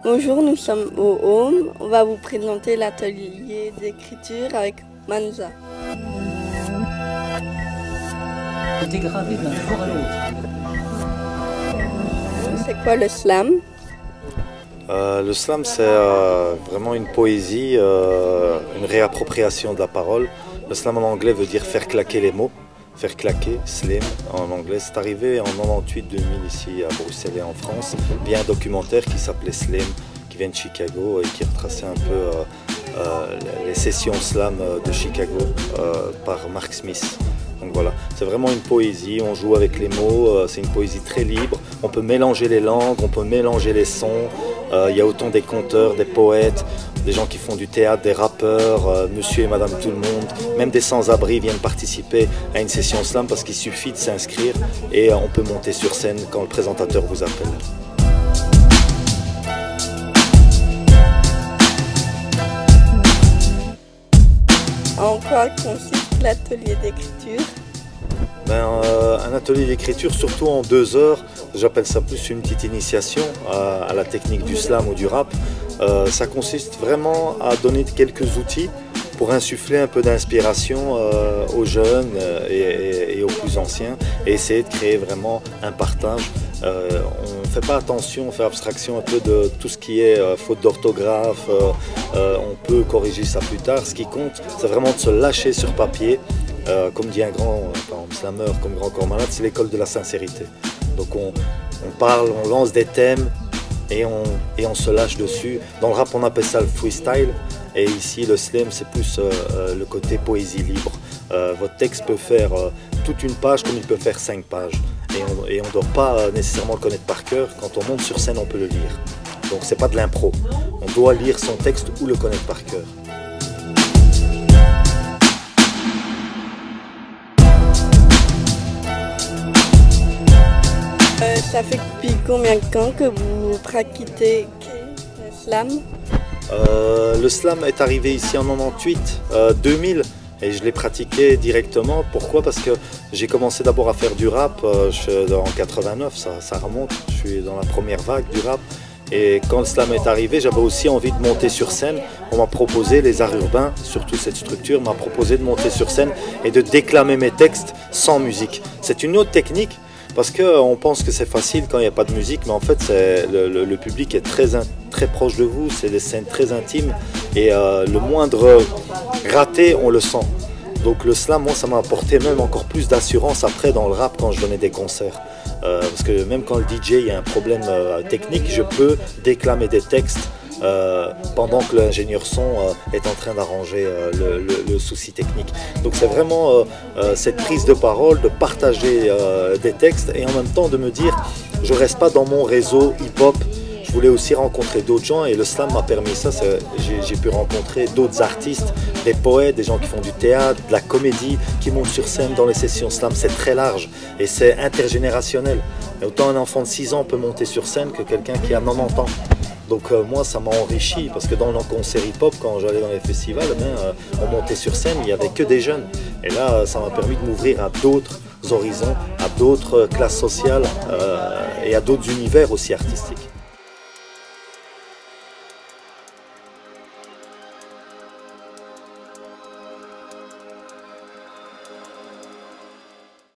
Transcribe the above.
Bonjour, nous sommes au Home. On va vous présenter l'atelier d'écriture avec Manza. C'était gravé d'un jour à l'autre. C'est quoi le slam? Le slam, c'est vraiment une poésie, une réappropriation de la parole. Le slam en anglais veut dire faire claquer les mots, faire claquer, slam en anglais. C'est arrivé en 98-2000 ici à Bruxelles et en France via un documentaire qui s'appelait Slam, qui vient de Chicago et qui retraçait un peu les sessions slam de Chicago par Mark Smith. Donc voilà, c'est vraiment une poésie, on joue avec les mots, c'est une poésie très libre, on peut mélanger les langues, on peut mélanger les sons, il y a autant des conteurs, des poètes, des gens qui font du théâtre, des rappeurs, monsieur et madame tout le monde, même des sans-abri viennent participer à une session slam parce qu'il suffit de s'inscrire et on peut monter sur scène quand le présentateur vous appelle. En quoi consiste l'atelier d'écriture? Un atelier d'écriture, surtout en 2 heures, j'appelle ça plus une petite initiation à la technique du slam ou du rap. Ça consiste vraiment à donner quelques outils pour insuffler un peu d'inspiration aux jeunes et aux plus anciens et essayer de créer vraiment un partage. On ne fait pas attention, on fait abstraction un peu de tout ce qui est faute d'orthographe, on peut corriger ça plus tard. Ce qui compte, c'est vraiment de se lâcher sur papier. Comme dit un grand slammer comme Grand Corps Malade, c'est l'école de la sincérité. Donc on parle, on lance des thèmes et on se lâche dessus. Dans le rap, on appelle ça le freestyle. Et ici, le slam, c'est plus le côté poésie libre. Votre texte peut faire toute une page comme il peut faire 5 pages. Et on ne doit pas nécessairement le connaître par cœur. Quand on monte sur scène, on peut le lire. Donc c'est pas de l'impro. On doit lire son texte ou le connaître par cœur. Ça fait depuis combien de temps que vous pratiquez le slam? Le slam est arrivé ici en 98, 2000 et je l'ai pratiqué directement. Pourquoi? Parce que j'ai commencé d'abord à faire du rap en 89, ça remonte, je suis dans la première vague du rap. Et quand le slam est arrivé, j'avais aussi envie de monter sur scène. On m'a proposé, les arts urbains, surtout cette structure, m'a proposé de monter sur scène et de déclamer mes textes sans musique. C'est une autre technique. Parce qu'on pense que c'est facile quand il n'y a pas de musique, mais en fait le public est très proche de vous, c'est des scènes très intimes et le moindre raté, on le sent. Donc le slam, moi, ça m'a apporté même encore plus d'assurance après dans le rap quand je donnais des concerts. Parce que même quand le DJ, il y a un problème technique, je peux déclamer des textes pendant que l'ingénieur son est en train d'arranger le souci technique. Donc c'est vraiment cette prise de parole, de partager des textes et en même temps de me dire je reste pas dans mon réseau hip-hop, je voulais aussi rencontrer d'autres gens et le slam m'a permis ça. J'ai pu rencontrer d'autres artistes, des poètes, des gens qui font du théâtre, de la comédie, qui montent sur scène dans les sessions slam. C'est très large et c'est intergénérationnel. Et autant un enfant de 6 ans peut monter sur scène que quelqu'un qui a 90 ans. Donc moi ça m'a enrichi parce que dans nos concerts hip-hop, quand j'allais dans les festivals, on montait sur scène, il n'y avait que des jeunes. Et là ça m'a permis de m'ouvrir à d'autres horizons, à d'autres classes sociales et à d'autres univers aussi artistiques.